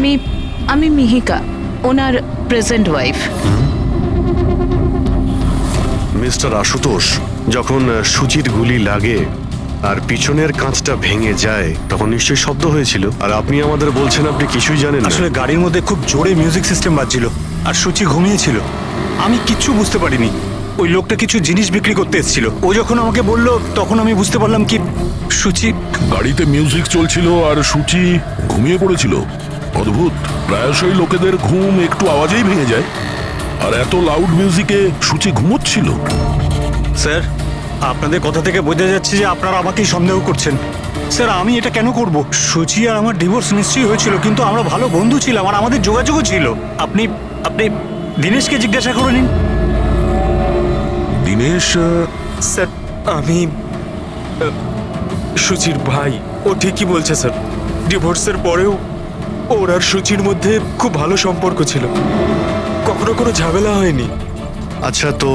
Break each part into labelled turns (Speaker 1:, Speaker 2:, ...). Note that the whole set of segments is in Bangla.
Speaker 1: আমি আমি মিহিকা, ওনার প্রেজেন্ট ওয়াইফ।
Speaker 2: মিস্টার আশুতোষ, যখন সুচির গুলি লাগে আর পিছনের কাঁচটা ভেঙে যায় তখন নিশ্চয়ই শব্দ হয়েছিল, আর আপনি আমাদের বলছেন আপনি কিছুই জানেন না।
Speaker 3: আসলে গাড়ির মধ্যে খুব জোরে মিউজিক সিস্টেম বাজছিল আর সুচি ঘুমিয়েছিল। আমি কিচ্ছু বুঝতে পারিনি। ওই লোকটা কিছু জিনিস বিক্রি করতে এসেছিল। ও যখন আমাকে বললো তখন আমি বুঝতে পারলাম কি সুচি।
Speaker 4: গাড়িতে মিউজিক চলছিল আর সুচি ঘুমিয়ে পড়েছিল। অদ্ভুত, প্রায়শই লোকেদের ঘুম একটু আওয়াজেই ভেঙে যায়, আর এত লাউড মিউজিকে সুচি ঘুমোচ্ছিল।
Speaker 3: স্যার, আপনাদের কথা থেকে বোঝা যাচ্ছে যে আপনারা আমাকেই সন্দেহ করছেন। স্যার, আমি এটা কেন করব? সুচি আর আমার ডিভোর্স নিশ্চয়ই হয়েছিল, কিন্তু আমরা ভালো বন্ধু ছিলাম আর আমাদের যোগাযোগও ছিল। আপনি আপনি দীনেশকে জিজ্ঞাসা করে নিন।
Speaker 4: দিনেশ?
Speaker 5: স্যার, আমি সুচির ভাই। ও ঠিকই বলছে স্যার, ডিভোর্সের পরেও ওর আর সুচির মধ্যে খুব ভালো সম্পর্ক ছিল, কখনো কোনো ঝামেলা হয়নি।
Speaker 2: আচ্ছা, তো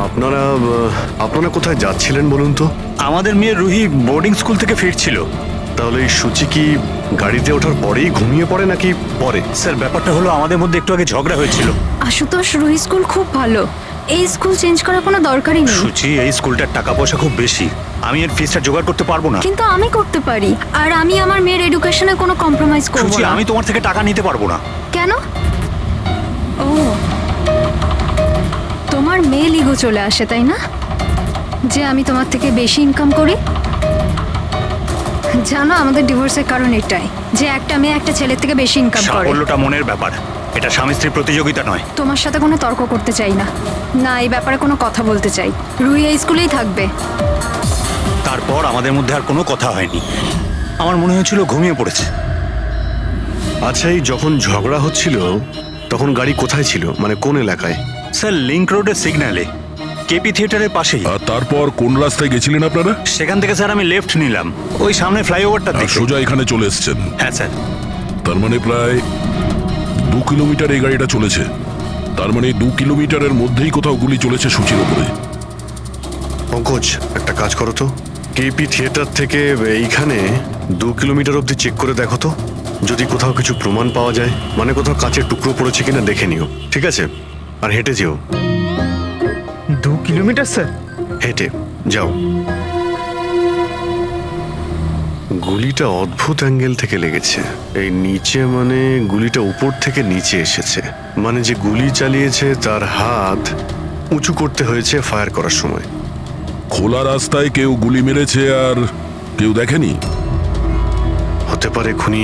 Speaker 2: আপনারা আপনারা কোথায় যাচ্ছিলেন বলুন তো?
Speaker 3: আমাদের মেয়ে রুহি বোর্ডিং স্কুল থেকে ফিরছিল।
Speaker 2: তাহলে এই সুচি কি গাড়িতে ওঠার পরেই ঘুমিয়ে পড়ে নাকি পরে?
Speaker 3: স্যার, ব্যাপারটা হলো আমাদের মধ্যে একটু আগে ঝগড়া হয়েছিল।
Speaker 6: আশুতোষ, রুহি স্কুল খুব ভালো, এই স্কুল চেঞ্জ করার কোনো দরকারই নেই।
Speaker 3: সুচি, এই স্কুলটার টাকা পয়সা খুব বেশি, আমি এর ফিসটা জোগাড় করতে পারবো না।
Speaker 6: কিন্তু আমি করতে পারি, আর আমি আমার মেয়ের এডুকেশনে কোনো কম্প্রোমাইজ করব
Speaker 3: সুচি,
Speaker 6: না।
Speaker 3: আমি তোমার থেকে টাকা নিতে পারবো না।
Speaker 6: কেন? ও, তোমার মেয়ে লিগো চলে আসে, তাই না? যে আমি তোমার থেকে বেশি ইনকাম করি। জানো, আমাদের ডিভোর্সের কারণ এটাই, যে একটা মেয়ে একটা ছেলের থেকে বেশি ইনকাম করে।
Speaker 3: সাফল্যটা মনের ব্যাপার, এটা স্বামী স্ত্রীর প্রতিযোগিতা নয়।
Speaker 6: তোমার সাথে কোনো তর্ক করতে চাই না, না এই ব্যাপারে কোনো কথা বলতে চাই। রুহি এই স্কুলেই থাকবে।
Speaker 3: তারপর আমাদের মধ্যে আর কোনো কথা হয়নি। আমার মনে হয়েছিল ঘুমিয়ে পড়েছে।
Speaker 2: আচ্ছা, এই যখন ঝগড়া হচ্ছিল তখন গাড়ি কোথায় ছিল, মানে কোন এলাকায়?
Speaker 3: স্যার, লিংক রোডের সিগন্যালে, কেপি থিয়েটারের পাশেই।
Speaker 4: আর তারপর কোন রাস্তায় গেছিলেন আপনারা?
Speaker 3: সেখান থেকে স্যার আমি লেফট নিলাম, ওই সামনে ফ্লাইওভারটা
Speaker 4: আর
Speaker 3: দেখে।
Speaker 4: সোজা এখানে চলে এসেছেন?
Speaker 3: হ্যাঁ স্যার।
Speaker 4: তার মানে প্রায় 2 কিলোমিটার এই গাড়িটা চলেছে। তার মানে 2 কিলোমিটারের মধ্যেই কোথাও গুলি চলেছে সুচির ওপরে।
Speaker 2: পঙ্কজ, একটা কাজ করো তো, কেপি থিয়েটার থেকে এইখানে 2 কিলোমিটার অবধি চেক করে দেখো তো, যদি কোথাও কিছু প্রমাণ পাওয়া যায়, মানে কোথাও কাচের টুকরো পড়েছে কিনা দেখে নিও, ঠিক আছে? আর হেঁটে যেও।
Speaker 5: 2 কিলোমিটার স্যার?
Speaker 2: হেঁটে যাও। গুলিটা অদ্ভুত অ্যাঙ্গেল থেকে লেগেছে, এই নিচে, মানে গুলিটা উপর থেকে নিচে এসেছে, মানে যে গুলি চালিয়েছে তার হাত উঁচু করতে হয়েছে ফায়ার করার সময়।
Speaker 4: খোলা রাস্তায় কেউ গুলি মেরেছে আর কেউ দেখেনি?
Speaker 2: হতে পারে খুনি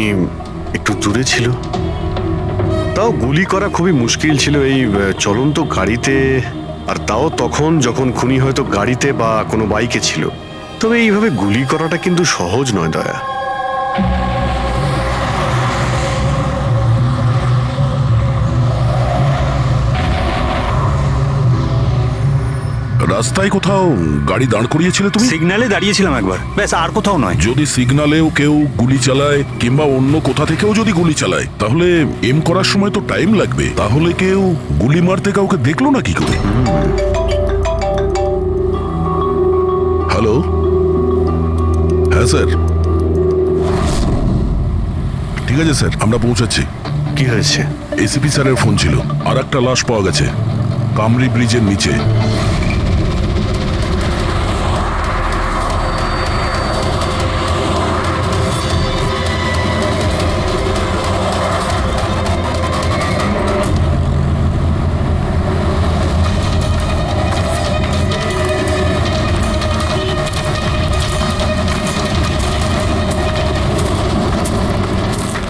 Speaker 2: একটু দূরে ছিল, তাও গুলি করা খুবই মুশকিল ছিল এই চলন্ত গাড়িতে, আর তাও তখন যখন খুনি হয়তো গাড়িতে বা কোনো বাইকে ছিল। তবে এইভাবে গুলি করাটা কিন্তু সহজ নয় দয়া।
Speaker 4: রাস্তায় কোথাও গাড়ি দাঁড় করিয়েছিলে তুমি?
Speaker 3: সিগন্যালে দাঁড়িয়েছিলাম একবার, ব্যাস, আর কোথাও নয়।
Speaker 4: যদি সিগন্যালেও কেউ গুলি চালায় কিংবা অন্য কোথা থেকেও যদি গুলি চালায়, তাহলে এম করার সময় তো টাইম লাগবে। তাহলে কেউ গুলি মারতে কাউকে দেখলো না কি করে? হ্যালো? হ্যাঁ স্যার, ঠিক আছে স্যার, আমরা পৌঁছাচ্ছি।
Speaker 2: কি হয়েছে?
Speaker 4: এসিপি স্যারের ফোন ছিল, আর একটা লাশ পাওয়া গেছে কামরি ব্রিজের নিচে।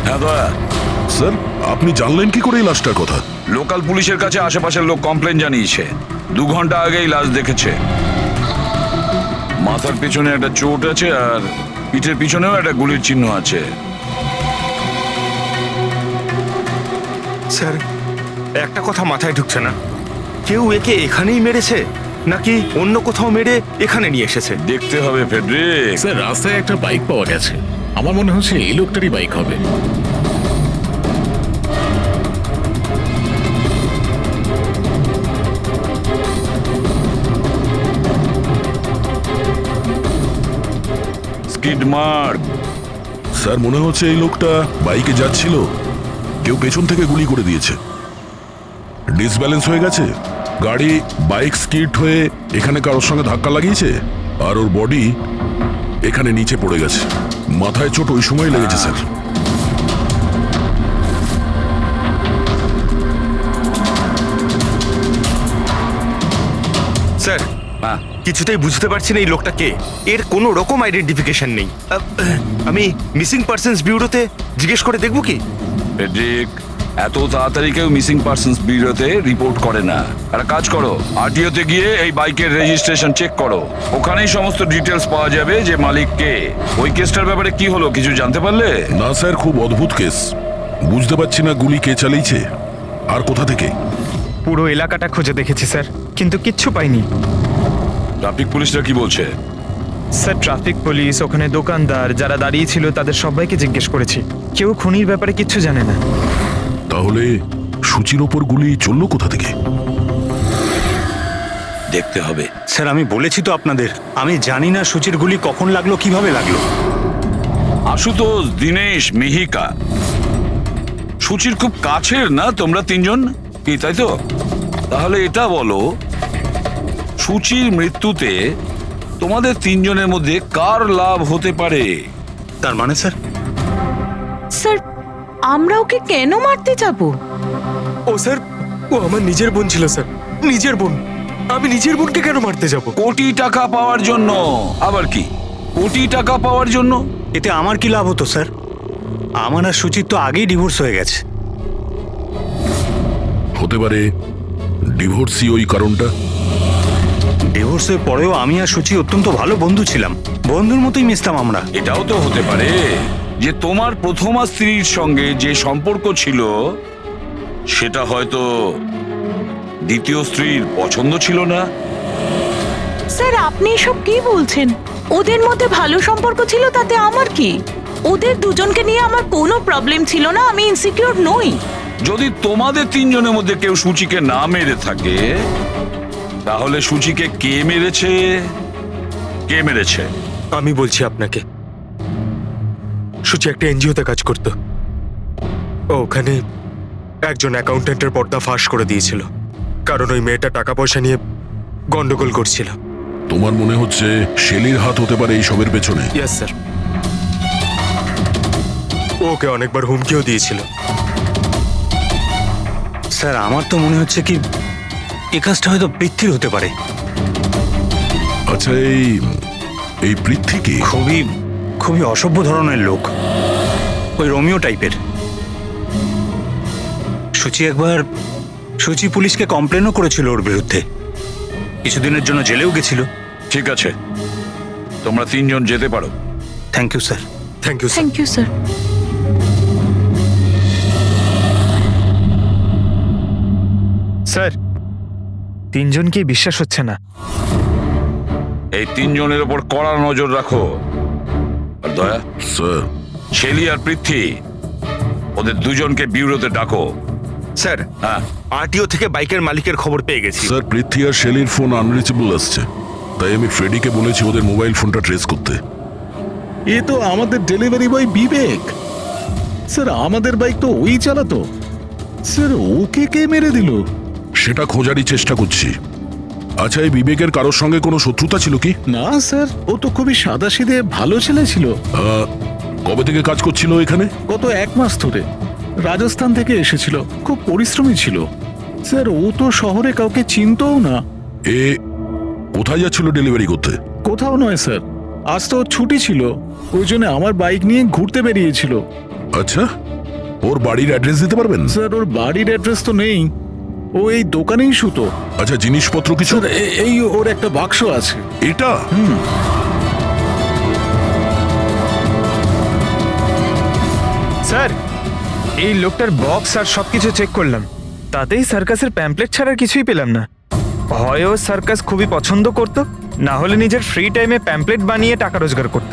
Speaker 7: হ্যাঁ দয়া,
Speaker 4: স্যার, আপনি জানলেন কি করে এই লাশটার কথা?
Speaker 7: লোকাল পুলিশের কাছে আশেপাশের লোক কমপ্লেন জানিয়েছে। 2 ঘন্টা আগেই লাশ দেখেছে। মাথার পিছনে একটা চোট আছে আর পিঠের পিছনেও একটা গুলির চিহ্ন আছে।
Speaker 5: স্যার, একটা কথা মাথায় ঢুকছে না, কেউ একে এখানেই মেরেছে নাকি অন্য কোথাও মেরে এখানে নিয়ে এসেছে?
Speaker 7: দেখতে হবে ফেডরিক।
Speaker 8: স্যার, রাস্তায় একটা বাইক পাওয়া গেছে, আমার মনে হচ্ছে এই লোকটারই বাইক হবে।
Speaker 7: Skid mark.
Speaker 4: স্যার মনে হচ্ছে এই লোকটা বাইকে যাচ্ছিল, কেউ পেছন থেকে গুলি করে দিয়েছে। ডিসব্যালেন্স হয়ে গেছে, গাড়ি বাইক স্কিড হয়ে এখানে কারোর সঙ্গে ধাক্কা লাগিয়েছে, আর ওর বডি এখানে নিচে পড়ে গেছে। মাথায় চোট ওই সময় লেগেছে স্যার।
Speaker 5: স্যার কিছুতেই বুঝতে পারছি না এই লোকটা কে। এর কোনো রকম আইডেন্টিফিকেশন নেই। আমি মিসিং পার্সনস ব্যুরোতে জিজ্ঞেস করে দেখবো কি?
Speaker 7: ফেডরিক, এত তাড়াতাড়ি কেউ মিসিং পার্সনস ব্যুরোতে রিপোর্ট করে না। একটা কাজ করো, আরটিওতে গিয়ে এই বাইকের রেজিস্ট্রেশন চেক করো, ওখানেই সমস্ত ডিটেলস পাওয়া যাবে যে মালিক কে। ওই কেসটার ব্যাপারে কি হলো কিছু জানতে পারলে?
Speaker 4: না স্যার, খুব অদ্ভুত কেস, বুঝতে পারছি না গুলি কে চালিয়েছে আর কোথা থেকে।
Speaker 5: পুরো এলাকাটা খুঁজে দেখেছি স্যার, কিন্তু কিচ্ছু পাইনি।
Speaker 7: ট্রাফিক পুলিশরা কি বলছে?
Speaker 5: স্যার ট্রাফিক পুলিশ, ওখানে দোকানদার যারা দাঁড়িয়ে ছিল তাদের সবাইকে জিজ্ঞেস করেছি, কেউ খুনির ব্যাপারে কিচ্ছু জানে না।
Speaker 4: তাহলে সূচির ওপর গুলি চললো কোথা থেকে?
Speaker 7: দেখতে হবে।
Speaker 3: স্যার আমি বলেছি তো আপনাদের, আমি জানি না সূচির গুলি কখন লাগলো, কিভাবে লাগলো।
Speaker 7: আশুতোষ, দীনেশ, মিহিকা, সূচির খুব কাছের না তোমরা তিনজন, কি তাই তো? তাহলে এটা বলো, সূচির মৃত্যুতে তোমাদের তিনজনের মধ্যে কার লাভ হতে পারে?
Speaker 3: তার মানে স্যার?
Speaker 1: স্যার আমরা ওকে কেন মারতে যাব?
Speaker 5: ও স্যার, ও আমার নিজের বোন ছিল স্যার, নিজের বোন। আমি নিজের বোনকে কেন মারতে যাব?
Speaker 7: কোটি টাকা পাওয়ার জন্য। আবার কি কোটি টাকা পাওয়ার জন্য?
Speaker 3: এতে আমার কি লাভ হতো স্যার? আমার আর সুচির তো আগেই ডিভোর্স হয়ে গেছে।
Speaker 4: হতে পারে ডিভোর্সই ওই কারণটা।
Speaker 3: ডিভোর্সের পরেও আমি আর সুচি অত্যন্ত ভালো বন্ধু ছিলাম, বন্ধুর মতোই মিশতাম আমরা।
Speaker 7: এটাও তো হতে পারে যে তোমার প্রথমা স্ত্রীর সঙ্গে যে সম্পর্ক ছিল সেটা হয়তো দ্বিতীয় স্ত্রীর পছন্দ ছিল না।
Speaker 1: স্যার আপনি এসব কি বলছেন? ওদের মধ্যে ভালো সম্পর্ক ছিল, তাতে আমার কি? ওদের দুজনকে নিয়ে আমার কোনো প্রবলেম ছিল না, আমি ইনসিকিউর নই।
Speaker 7: যদি তোমাদের তিনজনের মধ্যে কেউ সূচিকে না মেরে থাকে, তাহলে সূচিকে কে মেরেছে? কে মেরেছে?
Speaker 5: আমি বলছি আপনাকে, সূচি একটা এনজিওতে কাজ করত। ও ওখানে একজন অ্যাকাউন্টেন্টের পর্দা ফাঁস করে দিয়েছিল, কারণ ওই মেয়েটা টাকা পয়সা নিয়ে গন্ডগোল করছিল।
Speaker 4: তোমার মনে হচ্ছে শেলির হাত হতে পারে এই সবের পেছনে?
Speaker 5: ইয়েস স্যার, ওকে অনেকবার হুমকিও দিয়েছিল।
Speaker 3: স্যার আমার তো মনে হচ্ছে কি এই কাজটা হয়তো পৃথ্বীর হতে পারে।
Speaker 4: আচ্ছা, এই পৃথ্বী কি?
Speaker 3: খুবই খুবই অসভ্য ধরনের লোক, ওই রোমিও টাইপের। সুচি পুলিশকে কমপ্লেনও করেছিল ওর বিরুদ্ধে, কিছুদিনের জন্য জেলেও গেছিল।
Speaker 7: ঠিক আছে, তোমরা তিনজন যেতে পারো।
Speaker 3: Thank you sir.
Speaker 5: Thank you sir.
Speaker 1: Thank you sir.
Speaker 5: Sir তিনজনকেই বিশ্বাস হচ্ছে না।
Speaker 7: এই তিনজনের উপর কড়া নজর রাখো। আর দয়া,
Speaker 4: স্যার,
Speaker 7: শেলি আর পৃথ্বী, ওদের দুজনকে ব্যুরোতে ডাকো।
Speaker 5: স্যার
Speaker 7: হ্যাঁ,
Speaker 5: আরটিও থেকে বাইকের মালিকের খবর পেয়ে গেছি।
Speaker 4: স্যার পৃথ্বী আর শেলির ফোন আনরিচেবল আসছে, তাই আমি ফ্রেডিকে বলেছি ওদের মোবাইল ফোনটা ট্রেস করতে।
Speaker 8: এ তো আমাদের ডেলিভারি বয় বিবেক। স্যার আমাদের বাইক তো ওই চালাতো। স্যার ওকে কে মেরে দিল?
Speaker 4: সেটা খোঁজারই চেষ্টা করছি। আচ্ছা, এই বিবেকের কারোর সঙ্গে কোনো শত্রুতা ছিল কি?
Speaker 8: না স্যার, ও তো খুবই সাদাসিধে ভালো ছেলে ছিল।
Speaker 4: কবে থেকে কাজ করছিল এখানে?
Speaker 8: গত 1 মাস ধরে রাজস্থান থেকে এসেছিল, খুব পরিশ্রমী ছিল। স্যার ও তো শহরে কাউকে চিনতও না।
Speaker 4: এ কোথায় যাচ্ছিল ডেলিভারি করতে?
Speaker 8: কোথাও নয় স্যার, আজ তো ওর ছুটি ছিল, ওই জন্য আমার বাইক নিয়ে ঘুরতে বেরিয়েছিল।
Speaker 4: আচ্ছা, ওর বাড়ির অ্যাড্রেস দিতে পারবেন?
Speaker 8: স্যার ওর বাড়ির অ্যাড্রেস তো নেই, ও এই দোকানেই শুতো।
Speaker 4: আচ্ছা, জিনিসপত্র কিছু?
Speaker 8: স্যার এই ওর একটা বাক্স আছে।
Speaker 4: এটা?
Speaker 5: স্যার এই লোকটার বক্স আর সবকিছু চেক করলাম, তাতেই সার্কাসের প্যাম্পলেট ছাড়া কিছুই পেলাম না। হয় ও সার্কাস খুবই পছন্দ করত, না হলে নিজের ফ্রি টাইমে প্যাম্পলেট বানিয়ে টাকা রোজগার করত।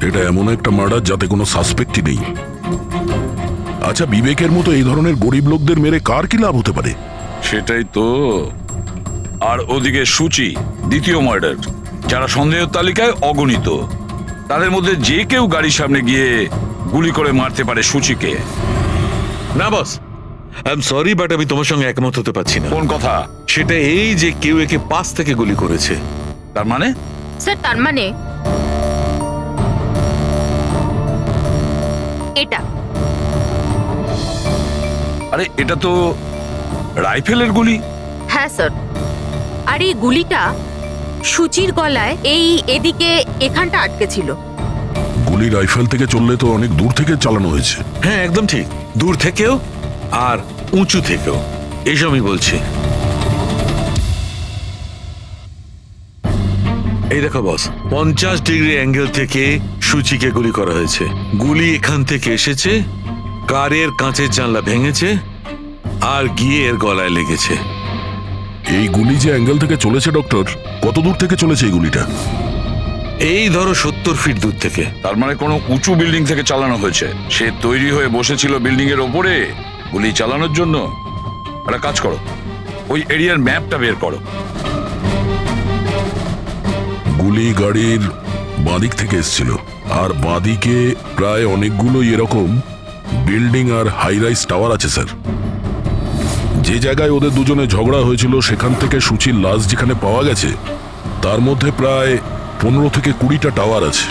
Speaker 4: এটা এমন একটা মার্ডার যাতে কোনো সাসপেক্টই নেই। আচ্ছা, বিবেকের মতো এই ধরনের গরিব লোকদের মেরে কার কি লাভ হতে পারে?
Speaker 7: সেটাই তো। আর ওদিকে সূচি, দ্বিতীয় মার্ডার, যারা সন্দেহের তালিকায় অগণিত, তাদের মধ্যে যে কেউ গাড়ির সামনে গিয়ে গুলি করে মারতে পারে সুচিকে।
Speaker 9: না বস, আই এম সরি বাট আমি তোমার সঙ্গে একমত হতে পারছি না।
Speaker 7: কোন কথা?
Speaker 9: সেটা এই যে কেউ একে পাশ থেকে গুলি করেছে।
Speaker 7: তার মানে?
Speaker 10: স্যার তার মানে এটা।
Speaker 7: আরে এটা তো রাইফেলের গুলি।
Speaker 10: হ্যাঁ স্যার, আর এই গুলিটা সুচির গলায় এই এদিকে এখানটা আটকে ছিল।
Speaker 4: গুলি রাইফেল থেকে চললে তো অনেক দূর থেকে চালানো হয়েছে।
Speaker 9: হ্যাঁ একদম ঠিক, দূর থেকেও আর উঁচু থেকেও, এইসব আমি বলছি। এই দেখো বস, 50 ডিগ্রি অ্যাঙ্গেল থেকে সুচিকে গুলি করা হয়েছে। গুলি এখান থেকে এসেছে, কারের কাঁচের জানলা ভেঙেছে আর গিয়ে এর গলায় লেগেছে।
Speaker 4: এই গুলি যে অ্যাঙ্গেল থেকে চলেছে ডক্টর, কত দূর থেকে চলেছে এই গুলিটা?
Speaker 9: এই ধরো 70 ফিট দূর থেকে।
Speaker 7: তার মানে কোনো উঁচু বিল্ডিং থেকে চালানো হয়েছে। সে তৈরি হয়ে বসেছিল বিল্ডিং এর ওপরে গুলি চালানোর জন্য। একটা কাজ করো, ওই এরিয়ার ম্যাপটা বের করো।
Speaker 4: গুলি গাড়ির বাঁদিক থেকে এসেছিল, আর বাঁদিকে প্রায় অনেকগুলো এরকম বিল্ডিং আর হাই রাইজ টাওয়ার আছে স্যার। যে জায়গায় ওদের দুজনে ঝগড়া হয়েছিল সেখান থেকে সুচির লাশ যেখানে পাওয়া গেছে, তার মধ্যে প্রায় 15 থেকে 20টা টাওয়ার আছে।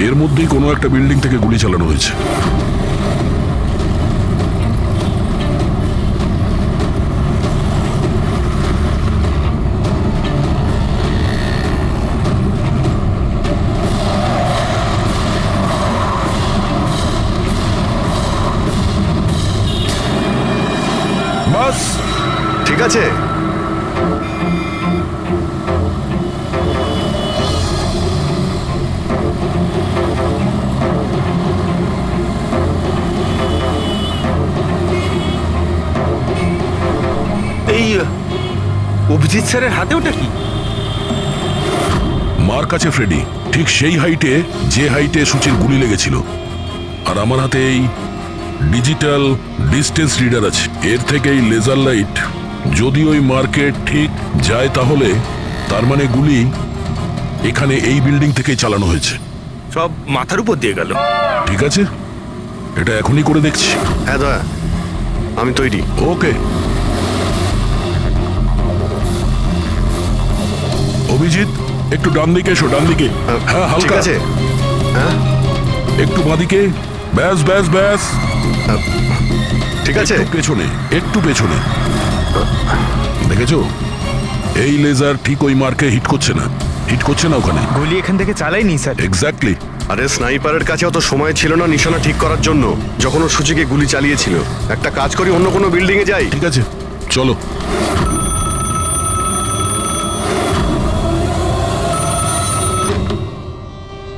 Speaker 4: এর মধ্যেই কোনো একটা বিল্ডিং থেকে গুলি চালানো হয়েছে।
Speaker 2: বাস ঠিক আছে।
Speaker 5: এই অভিজিৎ স্যারের হাতে ওটা কি?
Speaker 4: মার কাছে ফ্রেডি, ঠিক সেই হাইটে যে হাইটে সুচির গুলি লেগেছিল। আর আমার হাতে এই ডিজিটাল ডিস্টেন্স রিডার আছে। এর থেকে এই লেজার লাইট যদি ওই মার্কেট ঠিক যায় তাহলে তার মানে গুলি এখানে এই বিল্ডিং থেকেই চালানো হয়েছে।
Speaker 5: সব মাথার উপর দিয়ে গেল।
Speaker 4: ঠিক আছে, এটা এখনই করে দেখছি।
Speaker 2: হ্যাঁ দয়া, আমি তৈরি।
Speaker 4: ওকে অভিজিৎ, একটু ডান দিকে এসো, ডান দিকে। হ্যাঁ
Speaker 2: ঠিক
Speaker 4: হালকা
Speaker 2: আছে। হ্যাঁ
Speaker 4: একটু বাঁদিকে। ব্যাস ব্যাস ব্যাস,
Speaker 2: ঠিক আছে।
Speaker 4: একটু পেছনে, একটু পেছনে। দেখেছো, এই লেজার ঠিক ওই মার্কে হিট করছে না, হিট করছে না ওখানে।
Speaker 5: গুলি এখান থেকে চালাইনি স্যার।
Speaker 4: এক্স্যাক্টলি।
Speaker 2: আরে স্নাইপারের কাছে অত সময় ছিল না নিশানা ঠিক করার জন্য যখন ও সুচিকে গুলি চালিয়েছিল। একটা কাজ করি, অন্য কোনো বিল্ডিং এ যাই।
Speaker 4: ঠিক আছে চলো।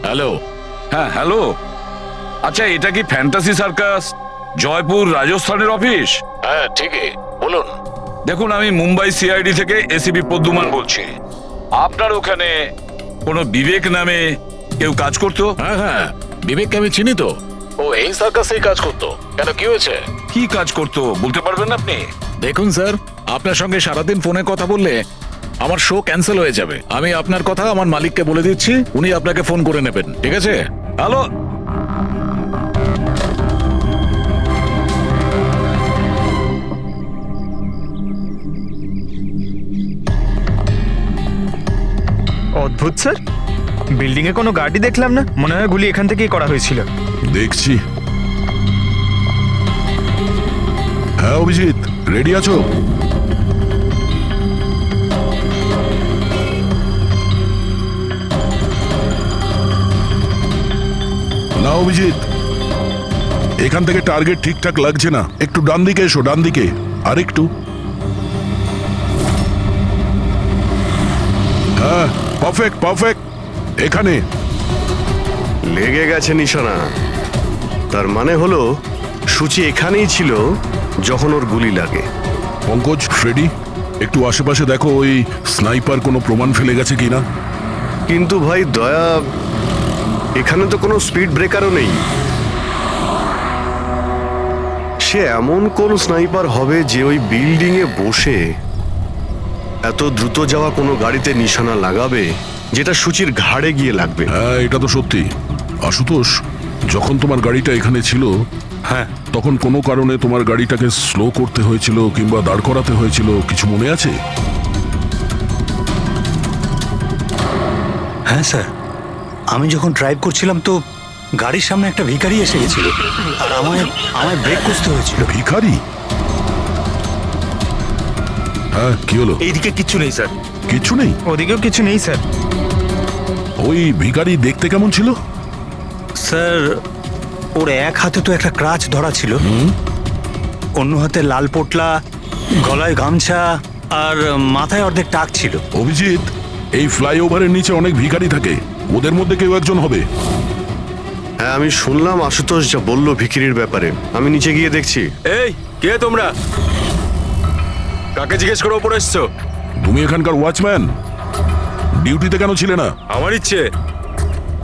Speaker 9: হ্যালো।
Speaker 7: হ্যাঁ হ্যালো, আচ্ছা এটা কি ফ্যান্টাসি সার্কাস জয়পুর রাজস্থানের অফিস?
Speaker 9: হ্যাঁ ঠিকই, বলুন।
Speaker 7: দেখুন, আমি মুম্বাই সিআইডি থেকে এসিপি পদ্মুমান বলছি। আপনার ওখানে কোনো বিবেক নামে কেউ কাজ করতো?
Speaker 8: হ্যাঁ হ্যাঁ, বিবেককে আমি চিনি তো। ও এই সার্কাসেই কাজ করতো। কেন, কি হয়েছে?
Speaker 7: কি কাজ করতো বলতে পারবেন আপনি?
Speaker 8: দেখুন স্যার, আপনার সঙ্গে সারাদিন ফোনে কথা বললে আমার শো ক্যান্সেল হয়ে যাবে। আমি আপনার কথা আমার মালিককে বলে দিচ্ছি, উনি আপনাকে ফোন করে নেবেন। ঠিক আছে?
Speaker 7: হ্যালো,
Speaker 5: অদ্ভুত স্যার, বিল্ডিং এ কোনো গাড়ি দেখলাম না। মনে হয় গুলি এখান থেকেই করা হয়েছিল।
Speaker 4: দেখছি। হ্যাঁ অভিজিৎ, রেডি আছো? না অভিজিৎ, এখান থেকে টার্গেট ঠিকঠাক লাগছে না। একটু ডান দিকে এসো, ডান দিকে। আর একটু। হ্যাঁ পারফেক্ট পারফেক্ট, এখানে।
Speaker 2: লেগে গেছে নিশানা। তার মানে হলো সুচি এখানেই ছিল যখন ওর গুলি লাগে।
Speaker 4: পঙ্কজ, ফ্রেডি, একটু আশেপাশে দেখো ওই স্নাইপার কোনো প্রমাণ ফেলে গেছে কিনা।
Speaker 2: কিন্তু ভাই দয়া, এখানে তো কোনো স্পিড ব্রেকারও নেই। সে এমন কোন স্নাইপার হবে যে ওই বিল্ডিং এ বসে এত দ্রুত যাওয়া কোনো গাড়িতে নিশানা লাগাবে যেটা সুচির ঘাড়ে গিয়ে লাগবে।
Speaker 4: হ্যাঁ, এটা তো সত্যি। আশুতোষ, যখন তোমার গাড়িটা এখানে ছিল,
Speaker 3: হ্যাঁ
Speaker 4: তখন কোনো কারণে তোমার গাড়িটাকে স্লো করতে হয়েছিল কিংবা দাঁড় করাতে হয়েছিল, কিছু মনে আছে?
Speaker 3: হ্যাঁ স্যার, আমি যখন ড্রাইভ করছিলাম তো গাড়ির সামনে একটা ভিখারি এসে গেছিল আর আমায় ব্রেক করতে হয়েছিল।
Speaker 4: ভিখারি? হ্যাঁ, কি হলো?
Speaker 5: এইদিকে কিচ্ছু নেই স্যার।
Speaker 4: কিছু নেই?
Speaker 5: ওদিকেও কিছু নেই স্যার।
Speaker 4: ওই ভিখারি দেখতে কেমন ছিল?
Speaker 3: স্যার, ওর এক হাতে তো একটা ক্রাচ ধরা ছিল, অন্য হাতে লাল পোটলা, গলায় গামছা আর মাথায় অর্ধেক টাক ছিল।
Speaker 4: অভিজিৎ, এই ফ্লাইওভারের নিচে অনেক ভিখারি থাকে, ওদের মধ্যে কেউ একজন হবে।
Speaker 2: হ্যাঁ, আমি শুনলাম আশুতোষ যা বললো ভিখিরির ব্যাপারে। আমি নিচে গিয়ে দেখছি।
Speaker 5: এই কে তোমরা? কাকে জিজ্ঞেস করে ওপরে এসছো?
Speaker 4: তুমি এখানকার ওয়াচম্যান? ডিউটিতে কেন ছিলে না?
Speaker 5: আমার ইচ্ছে।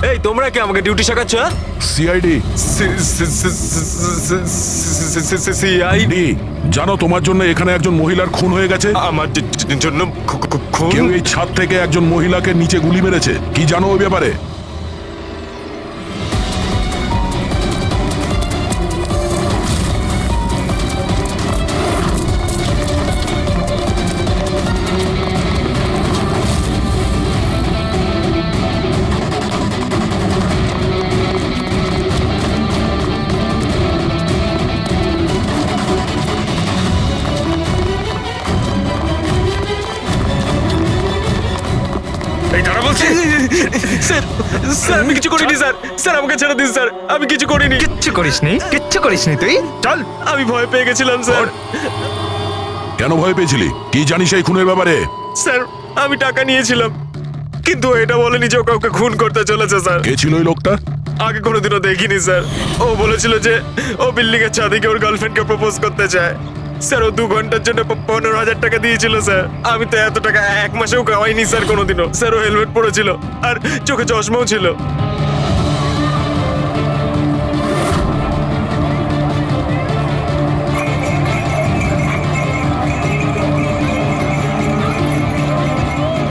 Speaker 5: এই তোমরা কে আমাকে ডিউটি শেখাচ্ছ?
Speaker 4: সিআইডি।
Speaker 5: সিআইডি?
Speaker 4: জানো তোমার জন্য এখানে একজন মহিলার খুন হয়ে গেছে?
Speaker 5: আমার জন্য
Speaker 4: কেউ এই ছাদ থেকে একজন মহিলাকে নিচে গুলি মেরেছে। কি জানো ওই ব্যাপারে?
Speaker 5: এই দাঁড়া বলছি। স্যার, স্যার আমি কিছু করিনি স্যার। স্যার আমাকে ছেড়ে দিন স্যার, আমি কিছু করিনি।
Speaker 11: কিচ্ছু করিসনি তুই? চল।
Speaker 5: আমি ভয় পেয়ে গেছিলাম স্যার।
Speaker 4: কেন ভয় পেয়েছিলি? কি জানিস এই খুনের ব্যাপারে?
Speaker 5: স্যার আমি টাকা নিয়েছিলাম, কিন্তু এটা বলেনি যে ও কাউকে খুন করতে চলেছে স্যার।
Speaker 4: কে ছিল ওই লোকটা?
Speaker 5: আগে কোনোদিনও দেখিনি স্যার। ও বলেছিল যে ও বিল্ডিং এর ছাদে গিয়ে ওর গার্লফ্রেন্ডকে প্রপোজ করতে চায়। স্যার ও 2 ঘন্টার জন্য 15,000 টাকা দিয়েছিল স্যার। আমি তো এত টাকা এক মাসেও কামাইনি স্যার কোনোদিনও। স্যার ও হেলমেট পরেছিল আর চোখে চশমাও ছিল।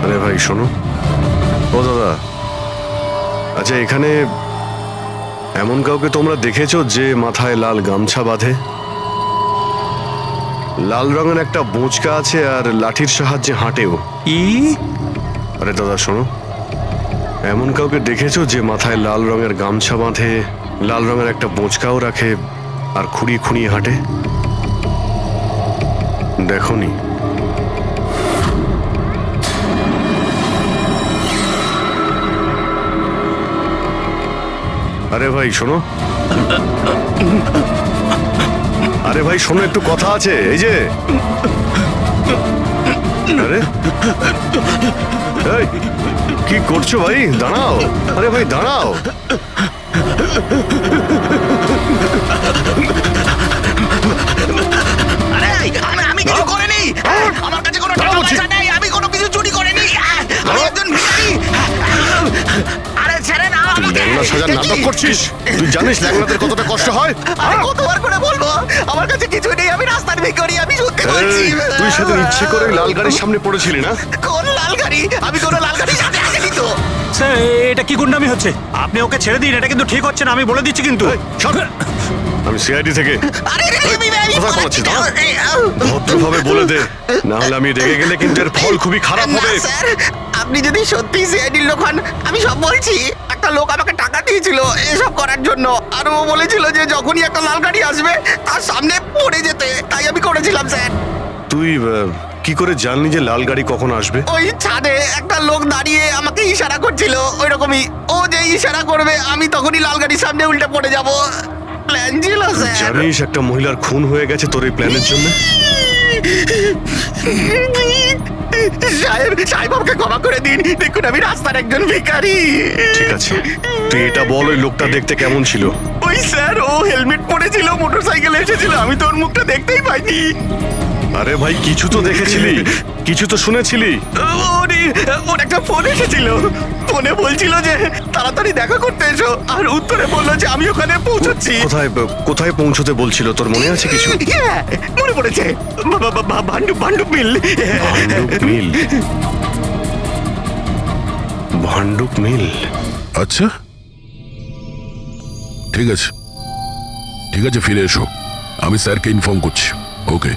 Speaker 2: আরে ভাই শোনো। ও দাদা, আচ্ছা এখানে এমন কাউকে তোমরা দেখেছো যে মাথায় লাল গামছা বাঁধে, লাল রঙের একটা বোঁচকা আছে আর লাঠির সাহায্যে হাঁটেও? আরে দাদা শোনো, এমন কাউকে দেখেছো যে মাথায় লাল রঙের গামছা বাঁধে, লাল রঙের একটা বোঁচকাও রাখে আর খুঁড়িয়ে খুঁড়িয়ে হাঁটে? দেখোনি? আরে ভাই শোনো, আরে ভাই শোনো, একটু কথা আছে। এই যে আরে এই কি করছো ভাই? দাঁড়াও। আরে ভাই দাঁড়াও।
Speaker 11: আমি কিছু করিনি। আমার কাছে কোনো টাকা পয়সা নেই। আমি কোনো কিছু চুরি করিনি। আমি একজন ভিখারি। আরে ছেড়ে না
Speaker 2: তুই
Speaker 11: আমাকে।
Speaker 2: ল্যাংড়া সাজার নাটক করছিস? তুই জানিস ল্যাংড়াদের কতটা কষ্ট হয়?
Speaker 11: আরে কতবার করে বলবো, আমার কাছে কিছু নেই। আমি রাস্তার ভিখারি। আমি সত্যি বলছি।
Speaker 2: এই, তুই সেদিন ইচ্ছে করে লাল গাড়ির সামনে পড়েছিলি না?
Speaker 11: কোন লাল গাড়ি? আমি কোনো লাল গাড়ির সাথে আসিনি তো।
Speaker 3: স্যার, এটা কি গুন্ডামি হচ্ছে? আপনি ওকে ছেড়ে দিন, এটা কিন্তু ঠিক হচ্ছে না, আমি বলে দিচ্ছি কিন্তু।
Speaker 2: সর। আমি সিআইডি থেকে।
Speaker 11: আরে
Speaker 2: কোথায় পালাচ্ছিস? দাঁড়া। ভদ্রভাবে বলে দে, না হলে আমি রেগে গেলে কিন্তু এর ফল খুবই খারাপ
Speaker 11: না
Speaker 2: হবে।
Speaker 11: স্যার, আপনি যদি সত্যি সিআইডির লোক হন, আমি সব বলছি। একটা লোক আমাকে টাকা দিয়েছিল এসব করার জন্য, আর ও বলেছিল যে যখনই একটা লাল গাড়ি আসবে তার সামনে পড়ে যেতে। তাই আমি করেছিলাম স্যার।
Speaker 2: তুই কি করে জানলি যে লাল গাড়ি কখন আসবে?
Speaker 11: ওই ছাদে একটা লোক দাঁড়িয়ে আমাকে ইশারা করছিল, ওই রকমই। ও যে ইশারা করবে আমি তখনই লাল গাড়ির সামনে উল্টে পড়ে যাব। প্ল্যান ছিল স্যার।
Speaker 2: জানিস একটা মহিলার খুন হয়ে গেছে তোর এই প্ল্যানের জন্য?
Speaker 11: সাহেব আমাকে ক্ষমা করে দিন। দেখুন আমি রাস্তার একজন ভিখারি।
Speaker 2: ঠিক আছে, তুই এটা বল ওই লোকটা দেখতে কেমন ছিল?
Speaker 11: ওই স্যার, ও হেলমেট পরেছিল, মোটরসাইকেলে এসেছিল। আমি তো ওর মুখটা দেখতেই পাইনি।
Speaker 2: আরে ভাই কিছু তো দেখেছিলি, কিছু তো শুনেছিলি।
Speaker 11: ওর একটা ফোন এসেছিল। ফোনে বলছিল যে তাড়াতাড়ি দেখা করতে এসো, আর উত্তরে বললো যে আমি ওখানে পৌঁছচ্ছি।
Speaker 2: কোথায় কোথায় পৌঁছতে বলছিল, তোর মনে আছে কিছু?
Speaker 11: হ্যাঁ, মনে পড়েছে। ভান্ডুপ মিল।
Speaker 2: ভান্ডুপ মিল। ভান্ডুপ মিল।
Speaker 4: আচ্ছা, ঠিক আছে ঠিক আছে, ফিরে এসো, আমি স্যারকে ইনফর্ম করছি। Okay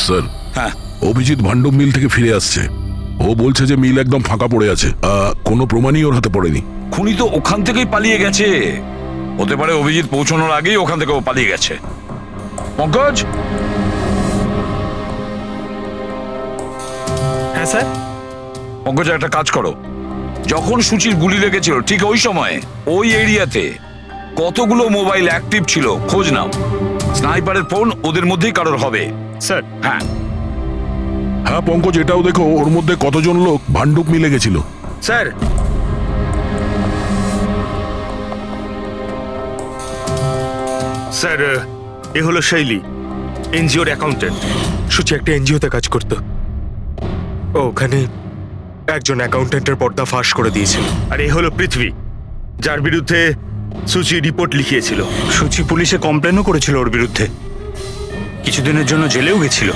Speaker 4: sir.
Speaker 7: হ্যাঁ
Speaker 4: অভিজিৎ ভান্ডুপ মিল থেকে ফিরে আসছে। ও বলছে যে মিল একদম ফাঁকা পড়ে আছে, কোনো প্রমাণই ওর হাতে পড়েনি।
Speaker 7: খুনি তো ওখান থেকেই পালিয়ে গেছে। হতে পারে অভিজিৎ পৌঁছানোর আগেই ওখান থেকে ও পালিয়ে গেছে। পঙ্কজ,
Speaker 5: হ্যাঁ স্যার।
Speaker 7: পঙ্কজ একটা কাজ করো, যখন সুচির গুলি লেগেছিল ঠিক ওই সময় ওই এরিয়াতে কতগুলো মোবাইল অ্যাক্টিভ ছিল খোঁজ নাও। স্নাইপারের ফোন ওদের মধ্যেই কারোর হবে।
Speaker 5: স্যার।
Speaker 7: হ্যাঁ
Speaker 4: হ্যাঁ পঙ্কজ, এটাও দেখো ওর মধ্যে কতজন লোক ভান্ডুপ মিলে গেছিল।
Speaker 5: স্যার। স্যার, এ হলো শৈলী, এনজিওর অ্যাকাউন্টেন্ট। সুচি একটা এনজিওতে কাজ করত। ও ওখানে একজন অ্যাকাউন্টেন্টের পর্দা ফাঁস করে দিয়েছিল। আর এ হলো পৃথ্বী, যার বিরুদ্ধে সুচি রিপোর্ট লিখিয়েছিল। সুচি পুলিশে কমপ্লেনও করেছিল ওর বিরুদ্ধে, কিছুদিনের জন্য জেলেও গেছিল।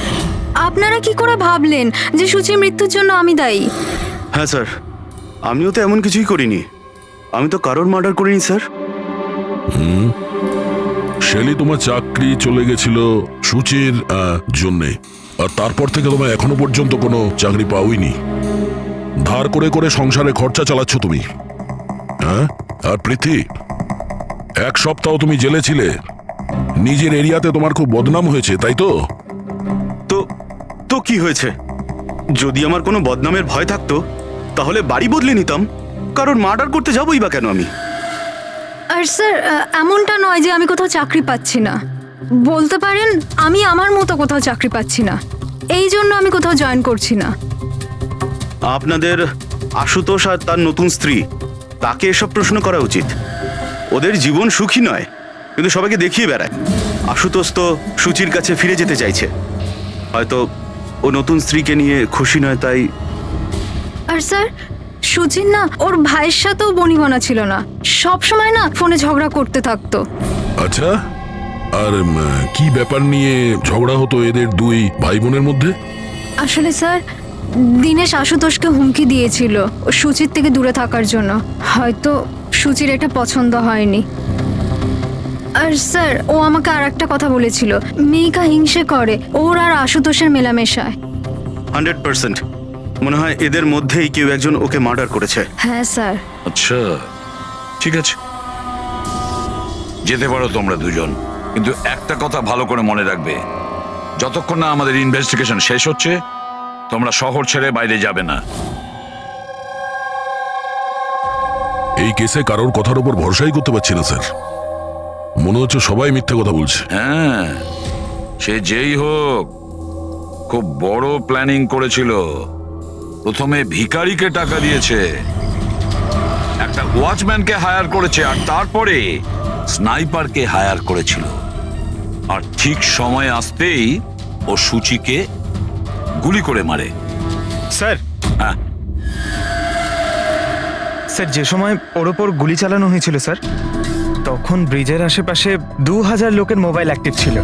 Speaker 6: আপনারা কি করে ভাবলেন যে সুচির মৃত্যুর জন্য আমি দায়ী?
Speaker 2: হ্যাঁ স্যার, আমিও তো এমন কিছুই করিনি। আমি তো কারোর মার্ডার করিনি স্যার।
Speaker 4: শেলি, তোমার চাকরি চলে গেছিল সুচির জন্যে, আর তারপর থেকে তোমার এখনো পর্যন্ত কোনো চাকরি পাওইনি। ধার করে করে সংসারে খরচা চালাচ্ছ তুমি। হ্যাঁ, আর প্রীতি, এক সপ্তাহ তুমি জেলে ছিলে, নিজের এরিয়াতে তোমার খুব বদনাম হয়েছে, তাই তো?
Speaker 2: তো তো কি হয়েছে? যদি আমার কোনো বদনামের ভয় থাকতো তাহলে বাড়ি বদলে নিতাম। কারণ মার্ডার করতে যাবোই বা কেন আমি?
Speaker 6: আর স্যার, এমনটা নয় যে আমি কোথাও চাকরি পাচ্ছি না। বলতে পারেন আমি আমার মতো কোথাও চাকরি পাচ্ছি না, এই জন্য আমি কোথাও জয়েন করছি না।
Speaker 2: আপনাদের আশুতোষ আর তার নতুন স্ত্রী, তাকে এসব প্রশ্ন করা উচিত। ওদের জীবন সুখী নয়, কিন্তু সবাইকে দেখিয়ে বেড়ায়। আশুতোষ তো সুচির কাছে ফিরে যেতে চাইছে। হয়তো ও নতুন স্ত্রীকে নিয়ে খুশি নয়, তাই।
Speaker 6: আর স্যার, সুচির না ওর ভাইয়ের সাথেও বনিবনা ছিল না, সব সময় না ফোনে ঝগড়া করতে থাকতো।
Speaker 4: আচ্ছা, আর কি ব্যাপার নিয়ে ঝগড়া হতো এদের দুই ভাই বোনের মধ্যে?
Speaker 6: আসলে স্যার, দীনেশ আশুতোষকে হুমকি দিয়েছিল ও সুচির থেকে দূরে থাকার জন্য। হয়তো সুচির এটা পছন্দ হয়নি। আর স্যার, ও আমাকে আর একটা কথা বলেছিল, মেয়েকা হিংসে করে ওর আর আশুতোষের মেলামেশায়।
Speaker 2: 100% মনে হয় এদের মধ্যেই কেউ একজন ওকে মার্ডার করেছে।
Speaker 6: হ্যাঁ স্যার।
Speaker 7: আচ্ছা, ঠিক আছে, যেতে পারো তোমরা দুজন, কিন্তু একটা কথা ভালো করে মনে রাখবে, যতক্ষণ না আমাদের ইনভেস্টিগেশন শেষ হচ্ছে তোমরা শহর ছেড়ে বাইরে যাবে না।
Speaker 4: এই কেসে কারোর কথার উপর ভরসাই করতে পারছি না স্যার, মনে হচ্ছে সবাই মিথ্যে কথা বলছে।
Speaker 7: হ্যাঁ, সে যেই হোক খুব বড় প্ল্যানিং করেছিল। প্রথমে ভিখারিকে টাকা দিয়েছে, একটা ওয়াচম্যানকে হায়ার করেছে, আর তারপরে স্নাইপারকে হায়ার করেছিল। আর ঠিক সময় আসতেই ও সুচিকে গুলি করে মারে।
Speaker 5: স্যার।
Speaker 7: হ্যাঁ
Speaker 5: স্যার, যে সময় ওর ওপর গুলি চালানো হয়েছিল স্যার, তখন ব্রিজের আশেপাশে 2000 লোকের মোবাইল অ্যাক্টিভ ছিল।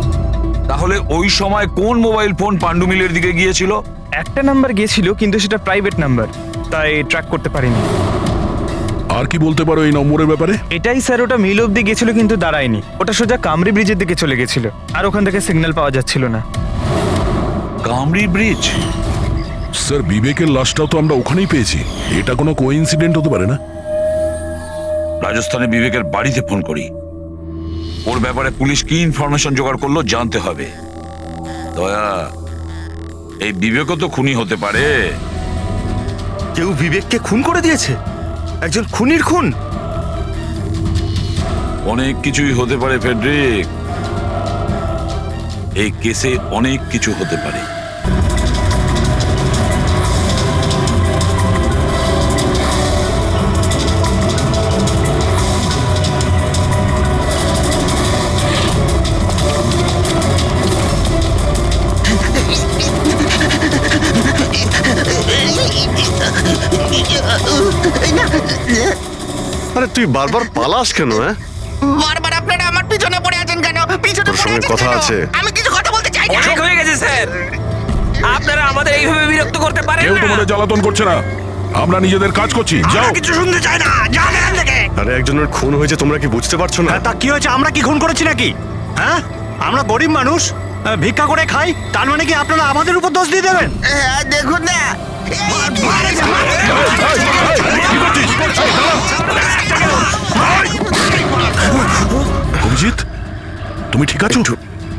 Speaker 7: তাহলে ওই সময় কোন মোবাইল ফোন পান্ডু মিলের দিকে গিয়েছিল?
Speaker 5: একটা নাম্বার গিয়েছিল, কিন্তু সেটা প্রাইভেট নাম্বার, তাই ট্র্যাক করতে পারিনি।
Speaker 4: আর কি বলতে পারো এই নম্বরের ব্যাপারে?
Speaker 5: এটাই স্যার, ওটা মিল অব্দি গেছিল কিন্তু দাঁড়ায়নি, ওটা সোজা কামরি ব্রিজের দিকে চলে গেছিল, আর ওখান থেকে সিগন্যাল পাওয়া যাচ্ছিল না।
Speaker 7: কামরি ব্রিজ?
Speaker 4: স্যার, বিবেকের লাশটাও তো আমরা ওখানেই পেয়েছি, এটা কোনো কোইন্সিডেন্ট হতে পারে না?
Speaker 7: রাজস্থানে বিবেকের বাড়িতে ফোন করি, ওর ব্যাপারে পুলিশ কি ইনফরমেশন জোগাড় করলো জানতে হবে। দয়া, এই বিবেকও তো খুনি হতে পারে।
Speaker 2: কেউ বিবেককে খুন করে দিয়েছে? একজন খুনির খুন?
Speaker 7: অনেক কিছুই হতে পারে ফেডরিক, এই কেসে অনেক কিছু হতে পারে।
Speaker 2: আরে তুই বারবার পালাস কেন? হ্যাঁ,
Speaker 11: বারবার আপনারা আমার পিছনে পড়ে আছেন কেন? পিছনে
Speaker 2: তোর
Speaker 11: পড়ে
Speaker 2: সঙ্গে
Speaker 11: আছেন
Speaker 2: কথা
Speaker 11: কেন?
Speaker 2: আছে।
Speaker 11: আমি কিছু কথা বলতে চাই না।
Speaker 12: অনেক হয়ে গেছে স্যার, আপনারা আমাদের এইভাবে বিরক্ত করতে পারেন
Speaker 4: কেউ
Speaker 12: না।
Speaker 4: তোমাদের জ্বালাতন করছে না, আমরা নিজেদের কাজ করছি, যাও।
Speaker 3: কিছু শুনতে চাই না, যান এখান থেকে।
Speaker 2: আরে একজনের খুন হয়েছে, তোমরা কি বুঝতে পারছো না?
Speaker 3: হ্যাঁ, তা কি হয়েছে? আমরা কি খুন করেছি নাকি? হ্যাঁ, আমরা গরিব মানুষ, ভিক্ষা করে খাই, তার মানে কি আপনারা আমাদের উপর দোষ দিয়ে দেবেন?
Speaker 11: হ্যাঁ, দেখুন না
Speaker 4: অভিজিৎ, তুমি ঠিক আছো?